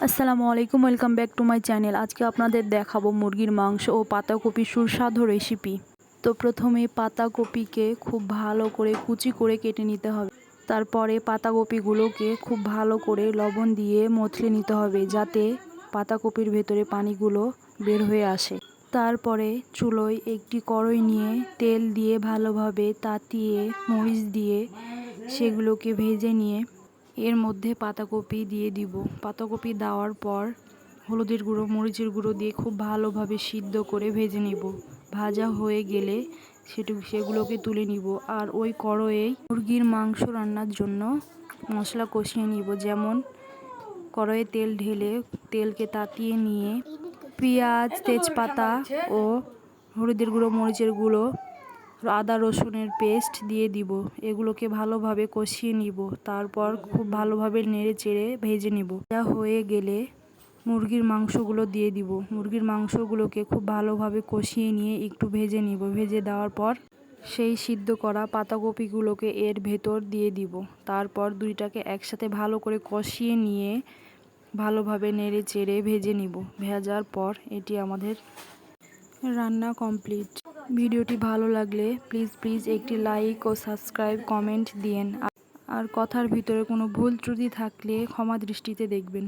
আসসালামু আলাইকুম, welcome back to my channel. আজকে আপনাদের দেখাবো মুরগির মাংস ও পাতাকপির সুস্বাদু রেসিপি। তো প্রথমে পাতাকপিকে খুব ভালো করে কুচি করে কেটে নিতে হবে। তারপরে পাতাকপিগুলোকে খুব ভালো করে লবণ দিয়ে মথলে নিতে হবে, যাতে পাতাকপির ভেতরে পানিগুলো বের হয়ে আসে। তারপরে চুলোয় একটি কড়াই নিয়ে তেল দিয়ে ভালোভাবে তাতিয়ে মরিচ দিয়ে সেগুলোকে ভেজে নিয়ে এর মধ্যে পাতাকপি দিয়ে দিব। পাতাকপি দেওয়ার পর হলুদের গুঁড়ো, মরিচের গুঁড়ো দিয়ে খুব ভালোভাবে সিদ্ধ করে ভেজে নিব। ভাজা হয়ে গেলে সেগুলোকে তুলে নিব। আর ওই কড়াইয়ে মুরগির মাংস রান্নার জন্য মশলা কষিয়ে নিব। যেমন কড়াইয়ে তেল ঢেলে তেলকে তাতিয়ে নিয়ে পেঁয়াজ, তেজপাতা ও হলুদের গুঁড়ো, মরিচের গুঁড়ো, আদা রসুনের পেস্ট দিয়ে দিব। এগুলোকে ভালোভাবে কষিয়ে নিব। তারপর খুব ভালোভাবে নেড়ে চেড়ে ভেজে নিব। যা হয়ে গেলে মুরগির মাংসগুলো দিয়ে দিব। মুরগির মাংসগুলোকে খুব ভালোভাবে কষিয়ে নিয়ে একটু ভেজে নিব। ভেজে দেওয়ার পর সেই সিদ্ধ করা পাতাকপিগুলোকে এর ভেতর দিয়ে দিব। তারপর দুইটাকে একসাথে ভালো করে কষিয়ে নিয়ে ভালোভাবে নেড়ে চেড়ে ভেজে নিব। ভাজার পর এটি আমাদের রান্না কমপ্লিট। ভিডিওটি ভালো লাগলে প্লিজ একটি লাইক ও সাবস্ক্রাইব, কমেন্ট দিয়েন। আর কথার ভিতরে কোনো ভুল ত্রুটি থাকলে ক্ষমা দৃষ্টিতে দেখবেন।